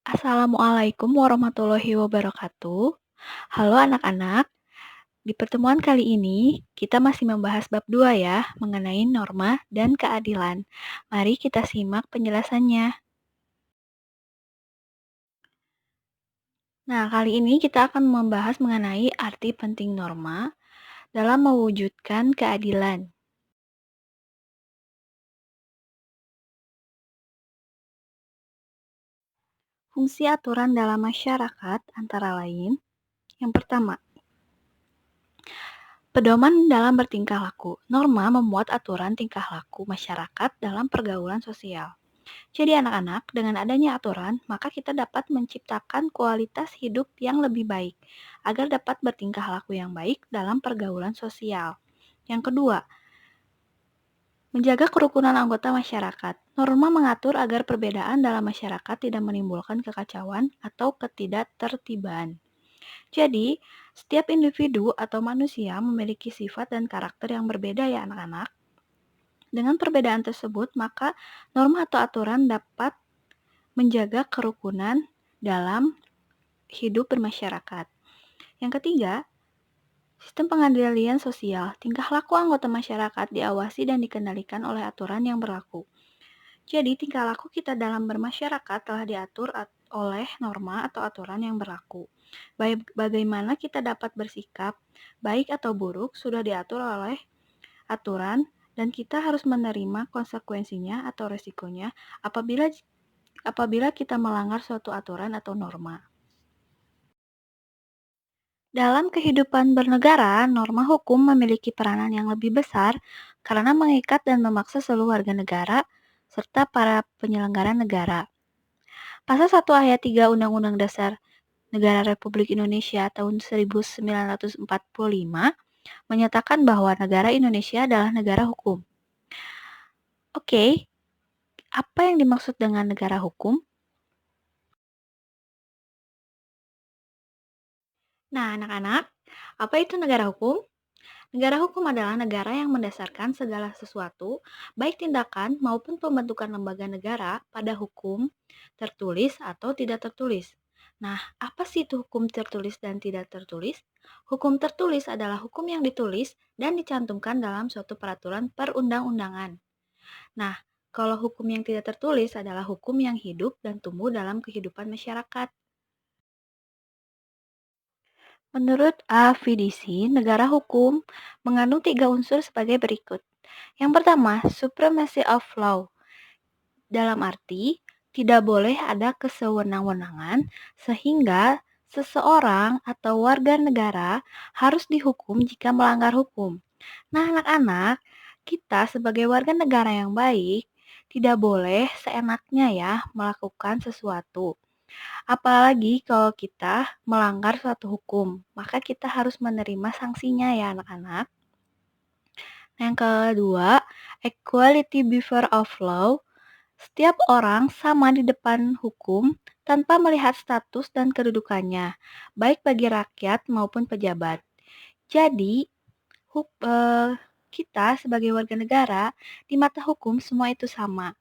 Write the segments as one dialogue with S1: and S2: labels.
S1: Assalamualaikum warahmatullahi wabarakatuh. Halo anak-anak, di pertemuan kali ini kita masih membahas bab 2 ya, mengenai norma dan keadilan. Mari kita simak penjelasannya. Nah, kali ini kita akan membahas mengenai arti penting norma dalam mewujudkan keadilan. Fungsi aturan dalam masyarakat antara lain, yang pertama, pedoman dalam bertingkah laku. Norma memuat aturan tingkah laku masyarakat dalam pergaulan sosial. Jadi anak-anak, dengan adanya aturan, maka kita dapat menciptakan kualitas hidup yang lebih baik, agar dapat bertingkah laku yang baik dalam pergaulan sosial. Yang kedua, menjaga kerukunan anggota masyarakat. Norma mengatur agar perbedaan dalam masyarakat tidak menimbulkan kekacauan atau ketidaktertiban. Jadi, setiap individu atau manusia memiliki sifat dan karakter yang berbeda ya anak-anak. Dengan perbedaan tersebut, maka norma atau aturan dapat menjaga kerukunan dalam hidup bermasyarakat. Yang ketiga, sistem pengendalian sosial. Tingkah laku anggota masyarakat diawasi dan dikendalikan oleh aturan yang berlaku. Jadi, tingkah laku kita dalam bermasyarakat telah diatur oleh norma atau aturan yang berlaku. Bagaimana kita dapat bersikap, baik atau buruk, sudah diatur oleh aturan dan kita harus menerima konsekuensinya atau resikonya apabila kita melanggar suatu aturan atau norma. Dalam kehidupan bernegara, norma hukum memiliki peranan yang lebih besar karena mengikat dan memaksa seluruh warga negara serta para penyelenggara negara. Pasal 1 ayat 3 Undang-Undang Dasar Negara Republik Indonesia tahun 1945 menyatakan bahwa negara Indonesia adalah negara hukum. Oke, apa yang dimaksud dengan negara hukum? Nah, anak-anak, apa itu negara hukum? Negara hukum adalah negara yang mendasarkan segala sesuatu, baik tindakan maupun pembentukan lembaga negara pada hukum tertulis atau tidak tertulis. Nah, apa sih itu hukum tertulis dan tidak tertulis? Hukum tertulis adalah hukum yang ditulis dan dicantumkan dalam suatu peraturan perundang-undangan. Nah, kalau hukum yang tidak tertulis adalah hukum yang hidup dan tumbuh dalam kehidupan masyarakat. Menurut AFIDC, negara hukum mengandung 3 unsur sebagai berikut. Yang pertama, supremacy of law. Dalam arti, tidak boleh ada kesewenang-wenangan sehingga seseorang atau warga negara harus dihukum jika melanggar hukum. Nah, anak-anak, kita sebagai warga negara yang baik tidak boleh seenaknya ya melakukan sesuatu. Apalagi kalau kita melanggar suatu hukum, maka kita harus menerima sanksinya ya anak-anak. Yang kedua, equality before of law. Setiap orang sama di depan hukum tanpa melihat status dan kedudukannya, baik bagi rakyat maupun pejabat. Jadi, kita sebagai warga negara di mata hukum semua itu sama.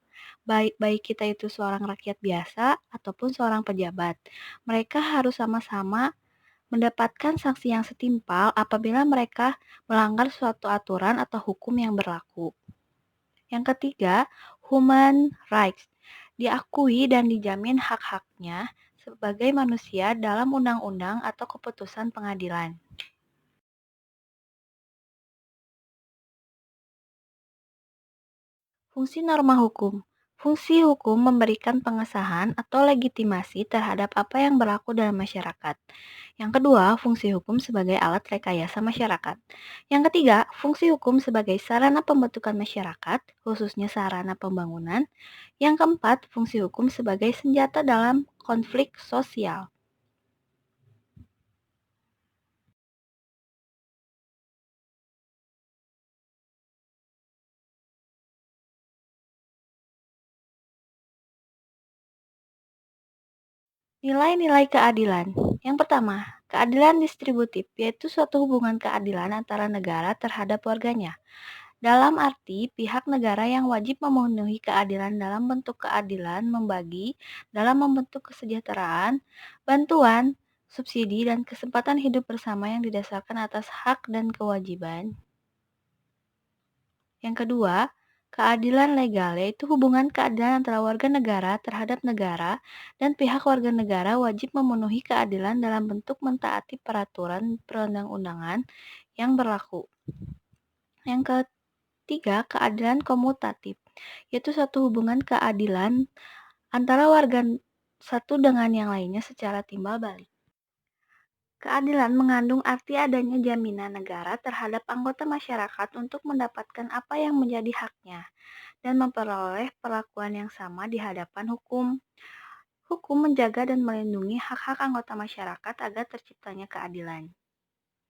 S1: Baik kita itu seorang rakyat biasa ataupun seorang pejabat. Mereka harus sama-sama mendapatkan sanksi yang setimpal apabila mereka melanggar suatu aturan atau hukum yang berlaku. Yang ketiga, human rights. Diakui dan dijamin hak-haknya sebagai manusia dalam undang-undang atau keputusan pengadilan. Fungsi norma hukum. Fungsi hukum memberikan pengesahan atau legitimasi terhadap apa yang berlaku dalam masyarakat. Yang kedua, fungsi hukum sebagai alat rekayasa masyarakat. Yang ketiga, fungsi hukum sebagai sarana pembentukan masyarakat, khususnya sarana pembangunan. Yang keempat, fungsi hukum sebagai senjata dalam konflik sosial. Nilai-nilai keadilan. Yang pertama, keadilan distributif, yaitu suatu hubungan keadilan antara negara terhadap warganya. Dalam arti pihak negara yang wajib memenuhi keadilan dalam bentuk keadilan membagi, dalam membentuk kesejahteraan, bantuan, subsidi, dan kesempatan hidup bersama yang didasarkan atas hak dan kewajiban. Yang kedua, keadilan legal yaitu hubungan keadilan antara warga negara terhadap negara dan pihak warga negara wajib memenuhi keadilan dalam bentuk mentaati peraturan perundang-undangan yang berlaku. Yang ketiga, keadilan komutatif, yaitu suatu hubungan keadilan antara warga satu dengan yang lainnya secara timbal balik. Keadilan mengandung arti adanya jaminan negara terhadap anggota masyarakat untuk mendapatkan apa yang menjadi haknya dan memperoleh perlakuan yang sama di hadapan hukum. Hukum menjaga dan melindungi hak-hak anggota masyarakat agar terciptanya keadilan.